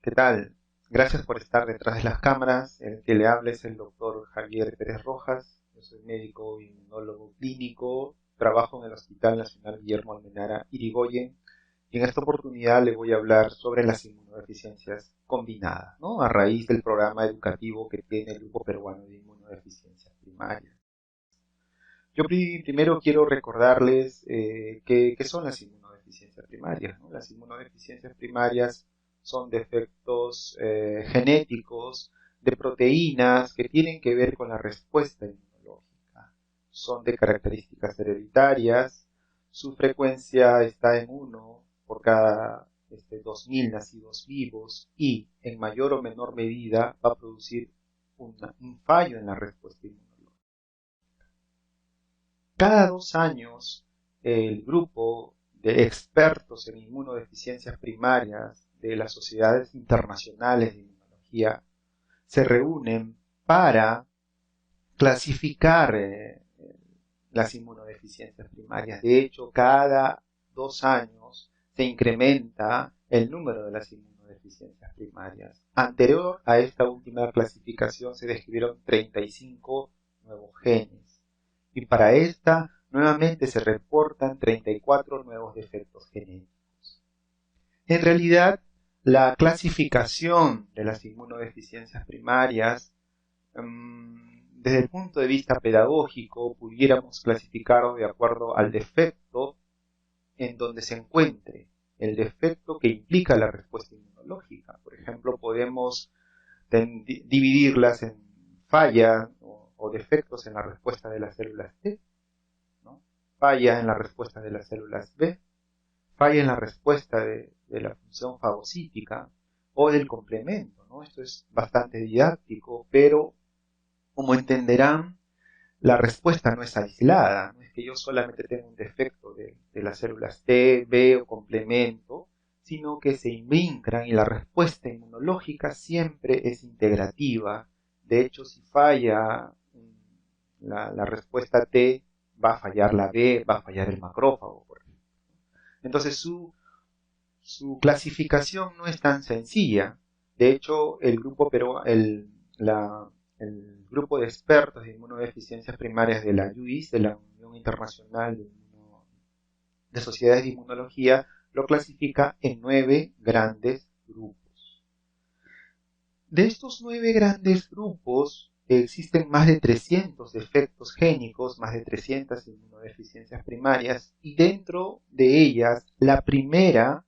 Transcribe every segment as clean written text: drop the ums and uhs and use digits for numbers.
¿Qué tal? Gracias por estar detrás de las cámaras. El que le habla es el doctor Javier Pérez Rojas. Yo soy médico inmunólogo clínico. Trabajo en el Hospital Nacional Guillermo Almenara Irigoyen. Y en esta oportunidad le voy a hablar sobre las inmunodeficiencias combinadas, ¿no? A raíz del programa educativo que tiene el Grupo Peruano de Inmunodeficiencias Primarias. Yo primero quiero recordarles qué son las inmunodeficiencias primarias, ¿no? Las inmunodeficiencias primarias son defectos genéticos de proteínas que tienen que ver con la respuesta inmunológica. Son de características hereditarias. Su frecuencia está en 1 por cada 2.000 nacidos vivos y en mayor o menor medida va a producir un fallo en la respuesta inmunológica. Cada 2 años, el grupo de expertos en inmunodeficiencias primarias de las sociedades internacionales de inmunología se reúnen para clasificar las inmunodeficiencias primarias. De hecho, cada 2 años se incrementa el número de las inmunodeficiencias primarias. Anterior a esta última clasificación se describieron 35 nuevos genes. Y para esta, nuevamente se reportan 34 nuevos defectos genéticos. En realidad, la clasificación de las inmunodeficiencias primarias, desde el punto de vista pedagógico, pudiéramos clasificarlo de acuerdo al defecto en donde se encuentre, el defecto que implica la respuesta inmunológica. Por ejemplo, podemos dividirlas en falla o defectos en la respuesta de las células T, ¿no? Falla en la respuesta de las células B, falla en la respuesta de la función fagocítica o del complemento, ¿no? Esto es bastante didáctico, pero como entenderán, la respuesta no es aislada, no es que yo solamente tenga un defecto de las células T, B o complemento, sino que se involucran y la respuesta inmunológica siempre es integrativa. De hecho, si falla la respuesta T, va a fallar la B, va a fallar el macrófago, por ejemplo. Entonces su clasificación no es tan sencilla. De hecho, el grupo de expertos de inmunodeficiencias primarias de la UIS, de la Unión Internacional de Sociedades de Inmunología, lo clasifica en 9 grandes grupos. De estos 9 grandes grupos existen más de 300 defectos génicos, más de 300 inmunodeficiencias primarias, y dentro de ellas la primera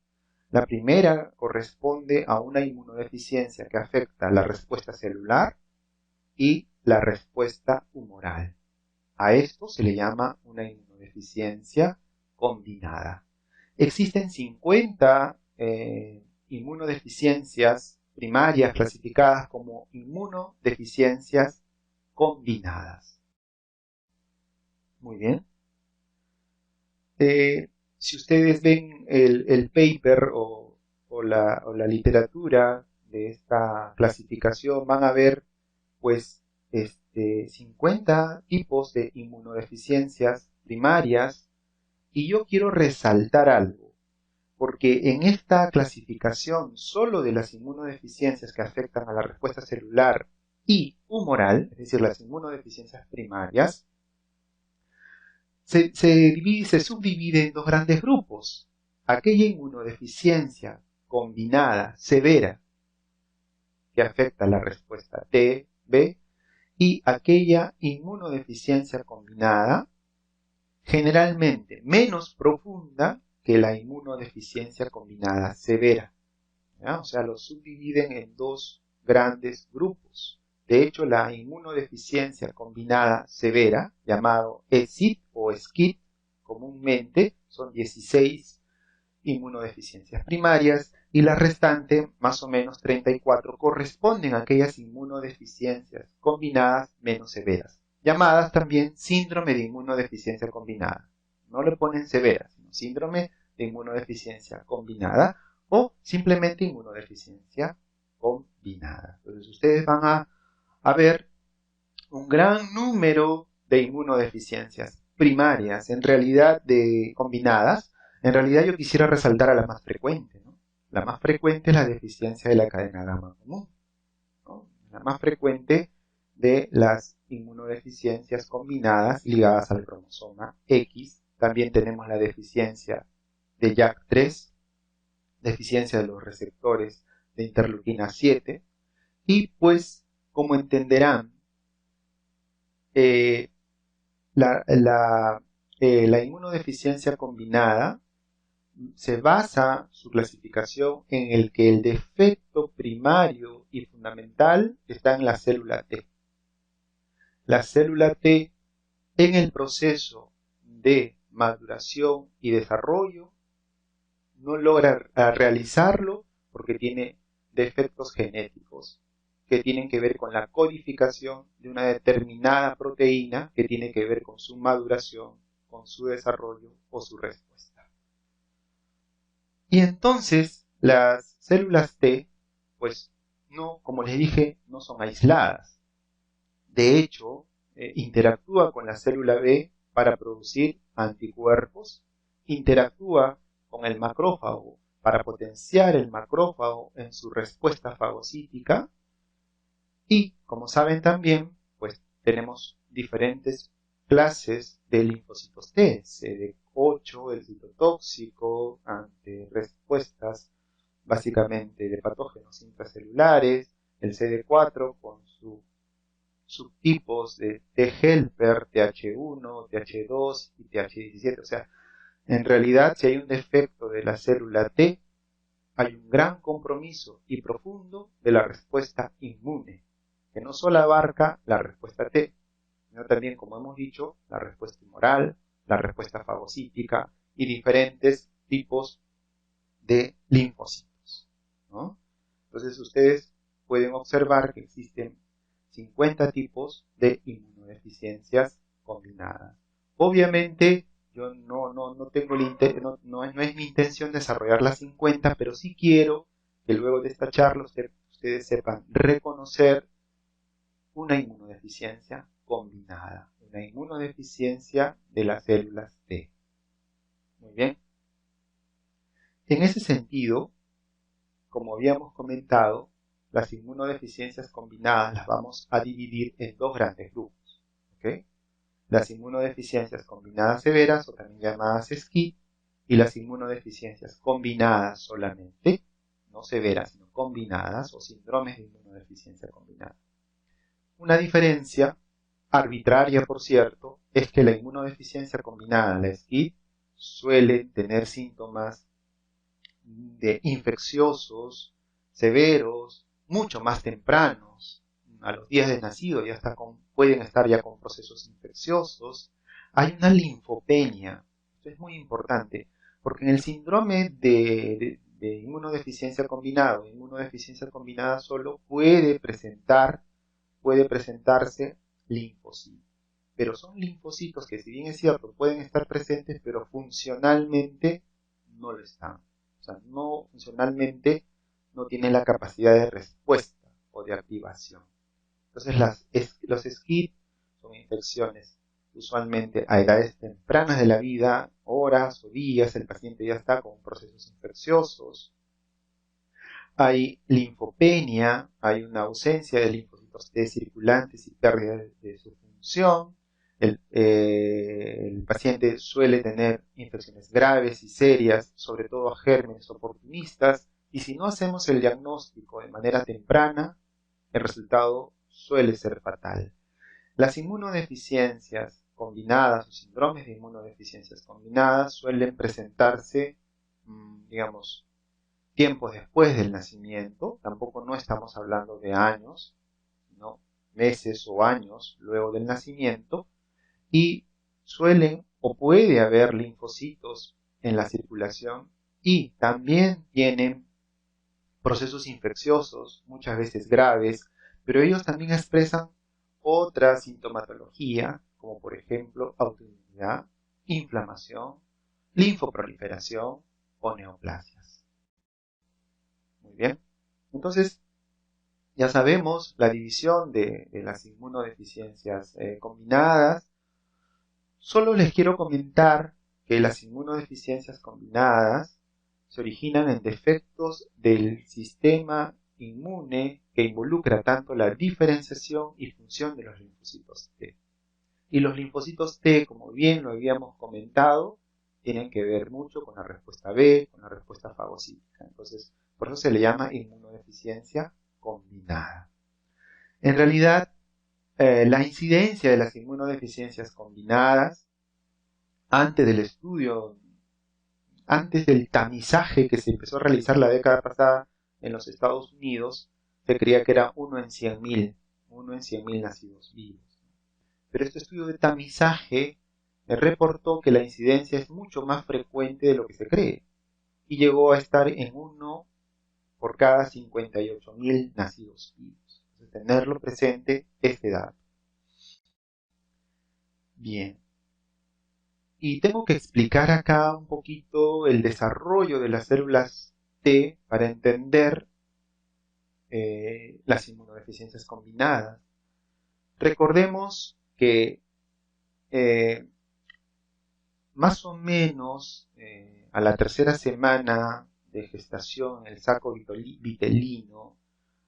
corresponde a una inmunodeficiencia que afecta la respuesta celular y la respuesta humoral. A esto se le llama una inmunodeficiencia combinada. Existen 50 inmunodeficiencias primarias clasificadas como inmunodeficiencias combinadas. Muy bien. Si ustedes ven el paper o la literatura de esta clasificación, van a ver pues 50 tipos de inmunodeficiencias primarias, y yo quiero resaltar algo, porque en esta clasificación solo de las inmunodeficiencias que afectan a la respuesta celular y humoral, es decir, las inmunodeficiencias primarias, se subdivide en 2 grandes grupos. Aquella inmunodeficiencia combinada severa que afecta la respuesta T, B, y aquella inmunodeficiencia combinada generalmente menos profunda que la inmunodeficiencia combinada severa, ¿ya? O sea, lo subdividen en 2 grandes grupos. De hecho, la inmunodeficiencia combinada severa, llamado ESID o SCID comúnmente, son 16 inmunodeficiencias primarias, y la restante, más o menos 34, corresponden a aquellas inmunodeficiencias combinadas menos severas, llamadas también síndrome de inmunodeficiencia combinada. No le ponen severa, sino síndrome de inmunodeficiencia combinada o simplemente inmunodeficiencia combinada. Entonces ustedes van a ver un gran número de inmunodeficiencias primarias, en realidad combinadas. En realidad yo quisiera resaltar a la más frecuente, ¿no? La más frecuente es la deficiencia de la cadena gamma común, ¿no? La más frecuente de las inmunodeficiencias combinadas ligadas al cromosoma X. También tenemos la deficiencia de JAK3, deficiencia de los receptores de interleuquina 7, y pues, como entenderán, la inmunodeficiencia combinada se basa su clasificación en el que el defecto primario y fundamental está en la célula T. La célula T, en el proceso de maduración y desarrollo, no logra realizarlo porque tiene defectos genéticos que tienen que ver con la codificación de una determinada proteína que tiene que ver con su maduración, con su desarrollo o su respuesta. Y entonces las células T, pues no, como les dije, no son aisladas. De hecho, interactúa con la célula B para producir anticuerpos, interactúa con el macrófago para potenciar el macrófago en su respuesta fagocítica. Y, como saben también, pues tenemos diferentes clases de linfocitos T, CD8, el citotóxico, ante respuestas básicamente de patógenos intracelulares, el CD4 con sus subtipos de T helper, TH1, TH2 y TH17. O sea, en realidad, si hay un defecto de la célula T, hay un gran compromiso y profundo de la respuesta inmune, que no solo abarca la respuesta T, sino también, como hemos dicho, la respuesta humoral, la respuesta fagocítica y diferentes tipos de linfocitos, ¿no? Entonces ustedes pueden observar que existen 50 tipos de inmunodeficiencias combinadas. Obviamente yo no tengo no es mi intención desarrollar las 50, pero sí quiero que luego de esta charla ustedes sepan reconocer una inmunodeficiencia combinada, una inmunodeficiencia de las células T. Muy bien. En ese sentido, como habíamos comentado, las inmunodeficiencias combinadas las vamos a dividir en dos grandes grupos, ¿okay? Las inmunodeficiencias combinadas severas, o también llamadas SCID, y las inmunodeficiencias combinadas solamente, no severas, sino combinadas, o síndromes de inmunodeficiencia combinada. Una diferencia arbitraria, por cierto, es que la inmunodeficiencia combinada, la SCID, suele tener síntomas de infecciosos, severos, mucho más tempranos. A los días de nacido ya pueden estar ya con procesos infecciosos. Hay una linfopenia. Esto es muy importante, porque en el síndrome de inmunodeficiencia combinada o inmunodeficiencia combinada solo puede presentarse linfocitos. Pero son linfocitos que, si bien es cierto, pueden estar presentes, pero funcionalmente no lo están. O sea, no funcionalmente no tienen la capacidad de respuesta o de activación. Entonces los SCID son infecciones usualmente a edades tempranas de la vida, horas o días, el paciente ya está con procesos infecciosos. Hay linfopenia, hay una ausencia de linfocitos T circulantes y pérdida de su función. El paciente suele tener infecciones graves y serias, sobre todo a gérmenes oportunistas, y si no hacemos el diagnóstico de manera temprana, el resultado suele ser fatal. Las inmunodeficiencias combinadas o síndromes de inmunodeficiencias combinadas suelen presentarse, digamos, tiempos después del nacimiento. Tampoco no estamos hablando de años, sino meses o años luego del nacimiento, y suelen o puede haber linfocitos en la circulación y también tienen procesos infecciosos, muchas veces graves, pero ellos también expresan otra sintomatología, como por ejemplo autoinmunidad, inflamación, linfoproliferación o neoplasias. Muy bien, entonces ya sabemos la división de las inmunodeficiencias combinadas. Solo les quiero comentar que las inmunodeficiencias combinadas se originan en defectos del sistema inmune que involucra tanto la diferenciación y función de los linfocitos T. Y los linfocitos T, como bien lo habíamos comentado, tienen que ver mucho con la respuesta B, con la respuesta fagocítica. Entonces, por eso se le llama inmunodeficiencia combinada. En realidad, la incidencia de las inmunodeficiencias combinadas, antes del estudio, antes del tamizaje que se empezó a realizar la década pasada en los Estados Unidos, se creía que era 1 en 100.000 nacidos vivos. Pero este estudio de tamizaje reportó que la incidencia es mucho más frecuente de lo que se cree y llegó a estar en 1 por cada 58.000 nacidos vivos. Entonces, tenerlo presente este dato. Bien. Y tengo que explicar acá un poquito el desarrollo de las células T para entender las inmunodeficiencias combinadas. Recordemos que más o menos a la tercera semana de gestación, el saco vitelino,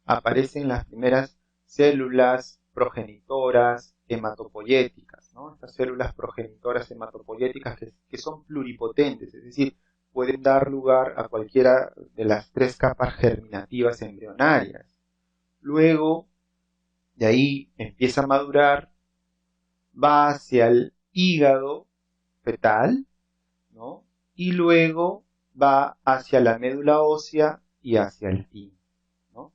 aparecen las primeras células progenitoras hematopoyéticas, ¿no? Estas células progenitoras hematopoyéticas que son pluripotentes, es decir, pueden dar lugar a cualquiera de las 3 capas germinativas embrionarias. Luego, de ahí empieza a madurar, va hacia el hígado fetal, ¿no? Y luego va hacia la médula ósea y hacia el timo, ¿no?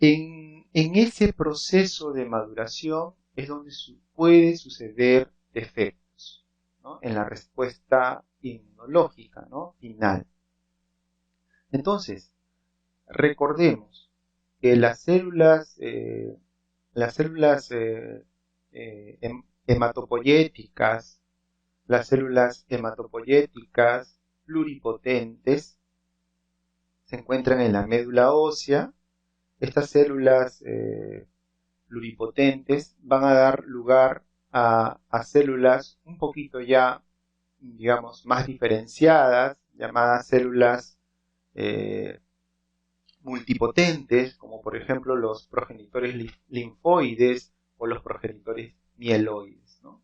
En ese proceso de maduración es donde puede suceder defectos, ¿no? En la respuesta inmunológica, ¿no? Final. Entonces, recordemos que las células hematopoyéticas, las células hematopoyéticas pluripotentes se encuentran en la médula ósea. Estas células pluripotentes van a dar lugar a células un poquito ya, digamos, más diferenciadas, llamadas células multipotentes, como por ejemplo los progenitores linfoides o los progenitores mieloides, ¿no?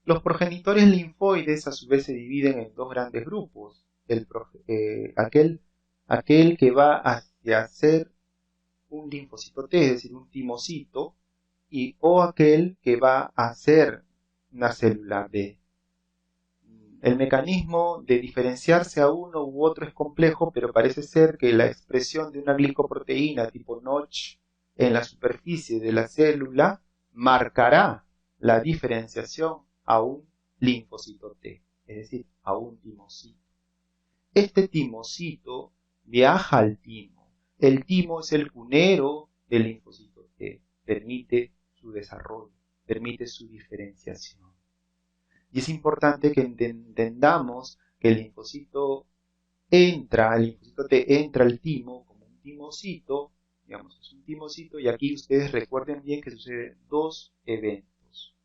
Los progenitores linfoides a su vez se dividen en 2 grandes grupos, aquel que va hacia ser un linfocito T, es decir, un timocito, o aquel que va a ser una célula B. El mecanismo de diferenciarse a uno u otro es complejo, pero parece ser que la expresión de una glicoproteína tipo Notch en la superficie de la célula marcará la diferenciación a un linfocito T, es decir, a un timocito. Este timocito viaja al timo. El timo es el cunero del linfocito T, permite su desarrollo, permite su diferenciación. Y es importante que entendamos que el linfocito T entra al timo como un timocito, digamos, es un timocito, y aquí ustedes recuerden bien que suceden 2 eventos.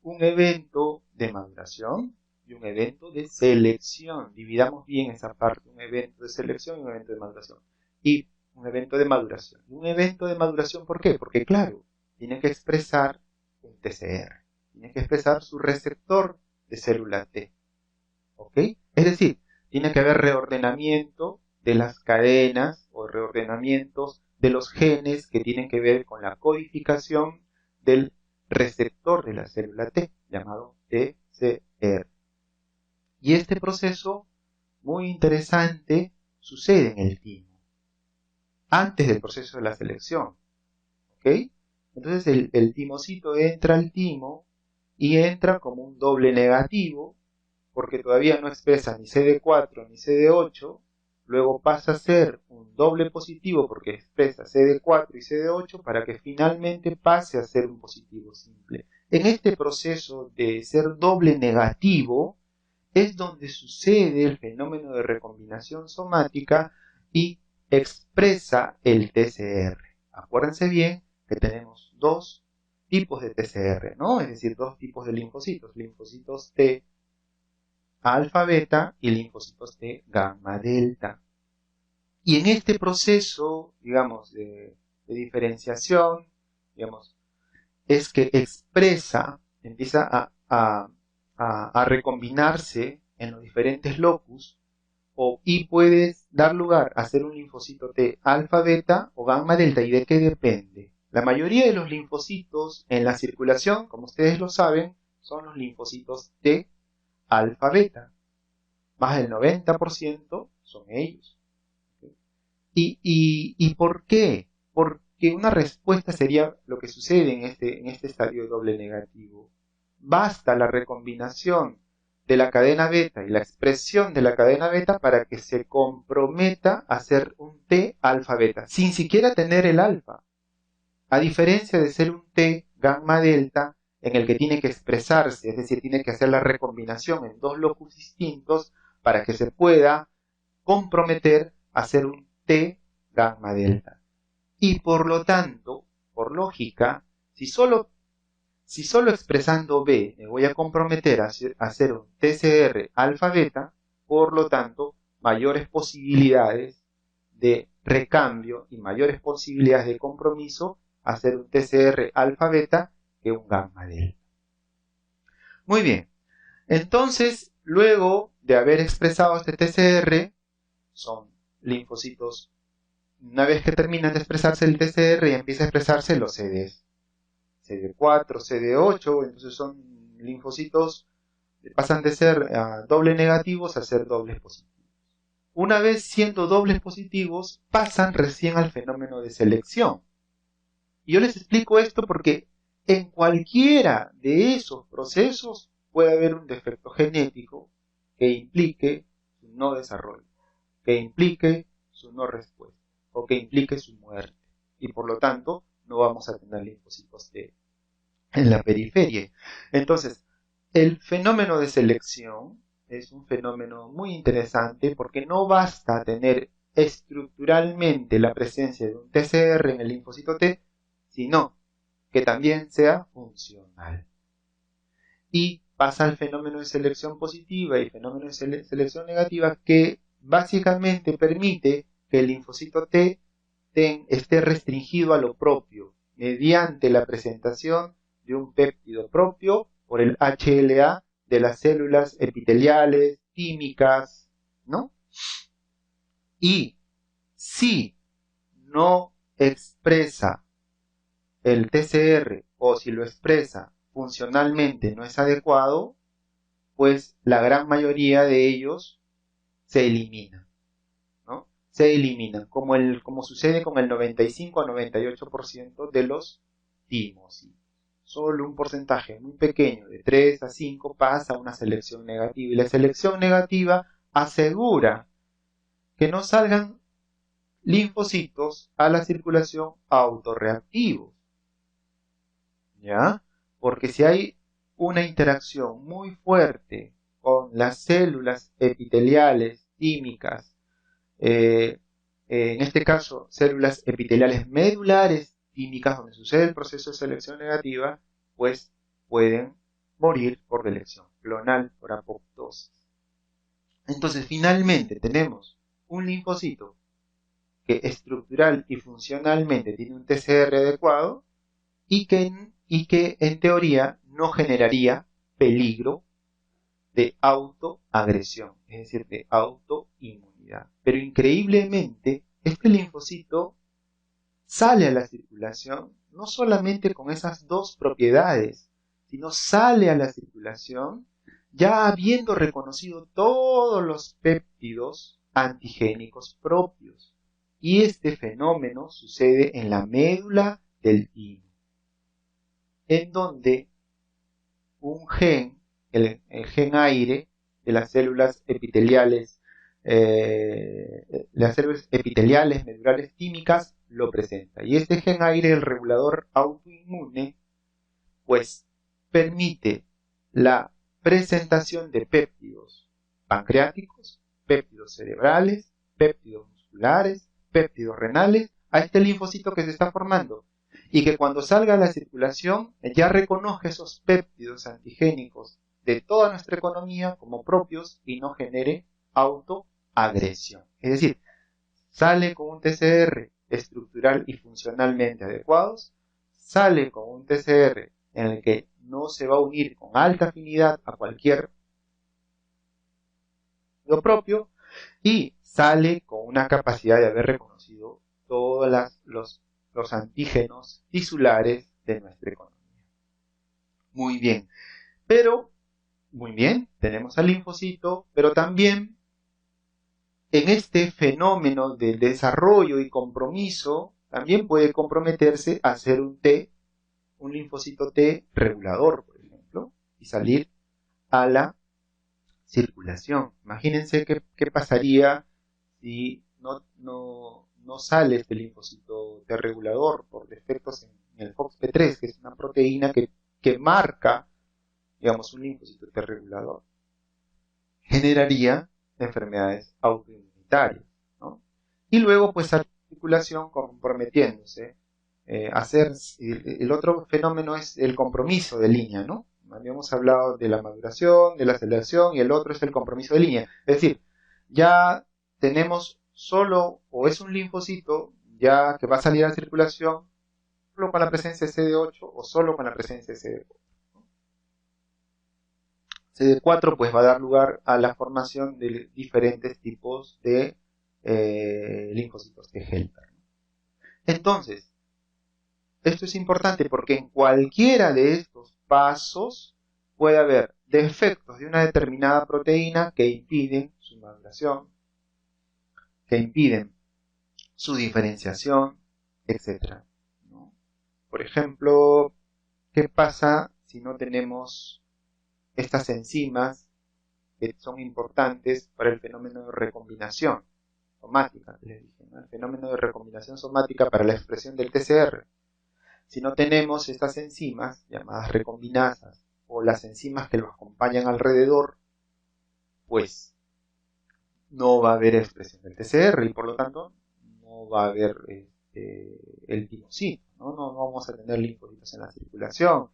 Un evento de maduración y un evento de selección. Dividamos bien esa parte, un evento de selección y un evento de maduración. Y un evento de maduración. ¿Y un evento de maduración por qué? Porque claro, tiene que expresar un TCR. Tiene que expresar su receptor de célula T. ¿Ok? Es decir, tiene que haber reordenamiento de las cadenas o reordenamientos de los genes que tienen que ver con la codificación del receptor de la célula T, llamado TCR. Y este proceso, muy interesante, sucede en el timo, antes del proceso de la selección. ¿Ok? Entonces el timocito entra al timo y entra como un doble negativo, porque todavía no expresa ni CD4 ni CD8, luego pasa a ser un doble positivo porque expresa CD4 y CD8 para que finalmente pase a ser un positivo simple. En este proceso de ser doble negativo es donde sucede el fenómeno de recombinación somática y expresa el TCR. Acuérdense bien que tenemos 2 tipos de TCR, ¿no? Es decir, 2 tipos de linfocitos T alfa beta y linfocitos T gamma delta. Y en este proceso, digamos, de diferenciación, digamos, es que empieza a recombinarse en los diferentes locus y puedes dar lugar a hacer un linfocito T alfa beta o gamma delta. ¿Y de qué depende? La mayoría de los linfocitos en la circulación, como ustedes lo saben, son los linfocitos T alfa beta. Más del 90% son ellos. ¿Y por qué? Porque una respuesta sería lo que sucede en este estadio de doble negativo. Basta la recombinación de la cadena beta y la expresión de la cadena beta para que se comprometa a hacer un T alfa beta, sin siquiera tener el alfa. A diferencia de ser un T gamma delta, en el que tiene que expresarse, es decir, tiene que hacer la recombinación en dos locus distintos para que se pueda comprometer a hacer un T gamma delta. Y por lo tanto, por lógica, si solo expresando B me voy a comprometer a hacer un TCR alfa beta, por lo tanto, mayores posibilidades de recambio y mayores posibilidades de compromiso a hacer un TCR alfa beta que un gamma delta. Muy bien, entonces, luego de haber expresado este TCR, son linfocitos. Una vez que terminan de expresarse el TCR y empieza a expresarse los CDs. CD4, CD8, entonces son linfocitos que pasan de ser doble negativos a ser dobles positivos. Una vez siendo dobles positivos, pasan recién al fenómeno de selección. Y yo les explico esto porque en cualquiera de esos procesos puede haber un defecto genético que implique su no desarrollo, que implique su no respuesta o que implique su muerte. Y por lo tanto, no vamos a tener linfocitos T en la periferia. Entonces, el fenómeno de selección es un fenómeno muy interesante porque no basta tener estructuralmente la presencia de un TCR en el linfocito T, sino que también sea funcional. Y pasa al fenómeno de selección positiva y fenómeno de selección negativa, que básicamente permite que el linfocito T esté restringido a lo propio mediante la presentación de un péptido propio por el HLA de las células epiteliales, químicas, ¿no? Y si no expresa el TCR o si lo expresa funcionalmente no es adecuado, pues la gran mayoría de ellos se eliminan, ¿no? Se eliminan, como sucede con el 95 a 98% de los timos. Solo un porcentaje muy pequeño, de 3 a 5, pasa a una selección negativa. Y la selección negativa asegura que no salgan linfocitos a la circulación autorreactivos. ¿Ya? Porque si hay una interacción muy fuerte con las células epiteliales químicas, en este caso células epiteliales medulares químicas donde sucede el proceso de selección negativa, pues pueden morir por delección clonal, por apoptosis. Entonces finalmente tenemos un linfocito que estructural y funcionalmente tiene un TCR adecuado y que en teoría no generaría peligro de autoagresión, es decir, de autoinmunidad. Pero increíblemente, este linfocito sale a la circulación no solamente con esas dos propiedades, sino sale a la circulación ya habiendo reconocido todos los péptidos antigénicos propios. Y este fenómeno sucede en la médula del timo, en donde un gen, el gen aire de las células epiteliales, medulares químicas, lo presenta. Y este gen aire, el regulador autoinmune, pues permite la presentación de péptidos pancreáticos, péptidos cerebrales, péptidos musculares, péptidos renales, a este linfocito que se está formando. Y que cuando salga a la circulación ya reconoce esos péptidos antigénicos de toda nuestra economía como propios y no genere autoagresión. Es decir, sale con un TCR estructural y funcionalmente adecuados, sale con un TCR en el que no se va a unir con alta afinidad a cualquier lo propio y sale con una capacidad de haber reconocido todos los antígenos tisulares de nuestra economía. Muy bien, pero, muy bien, tenemos al linfocito, pero también en este fenómeno del desarrollo y compromiso, también puede comprometerse a hacer un linfocito T regulador, por ejemplo, y salir a la circulación. Imagínense qué pasaría si no sale este linfocito T regulador por defectos en el FOXP3, que es una proteína que marca, digamos, un linfocito T regulador. Generaría enfermedades autoinmunitarias, ¿no? Y luego, pues, articulación comprometiéndose. El otro fenómeno es el compromiso de línea, ¿no? Habíamos hablado de la maduración, de la aceleración, y el otro es el compromiso de línea. Es decir, ya tenemos solo, o es un linfocito, ya que va a salir a circulación, solo con la presencia de CD8 o solo con la presencia de CD4. CD4 pues va a dar lugar a la formación de diferentes tipos de linfocitos T helper. Entonces, esto es importante porque en cualquiera de estos pasos puede haber defectos de una determinada proteína que impiden su maduración, que impiden su diferenciación, etc., ¿no? Por ejemplo, ¿qué pasa si no tenemos estas enzimas que son importantes para el fenómeno de recombinación somática, les dije, ¿no? El fenómeno de recombinación somática para la expresión del TCR? Si no tenemos estas enzimas, llamadas recombinasas, o las enzimas que lo acompañan alrededor, pues no va a haber expresión del TCR y por lo tanto no va a haber el timocito, no vamos a tener linfocitos en la circulación,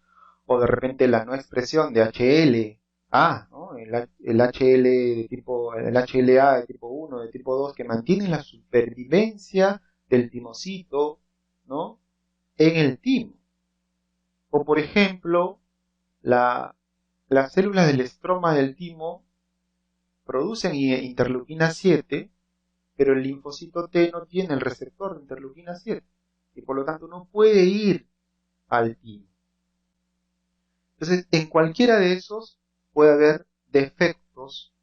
o de repente la no expresión de HLA, ¿no? el HL de tipo, el HLA de tipo 1, de tipo 2, que mantiene la supervivencia del timocito, ¿no?, en el timo. O por ejemplo, las células del estroma del timo producen interleuquina 7, pero el linfocito T no tiene el receptor de interleuquina 7 y por lo tanto no puede ir al timo. Entonces, en cualquiera de esos puede haber defectos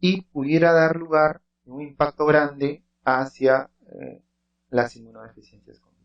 y pudiera dar lugar a un impacto grande hacia las inmunodeficiencias combinadas.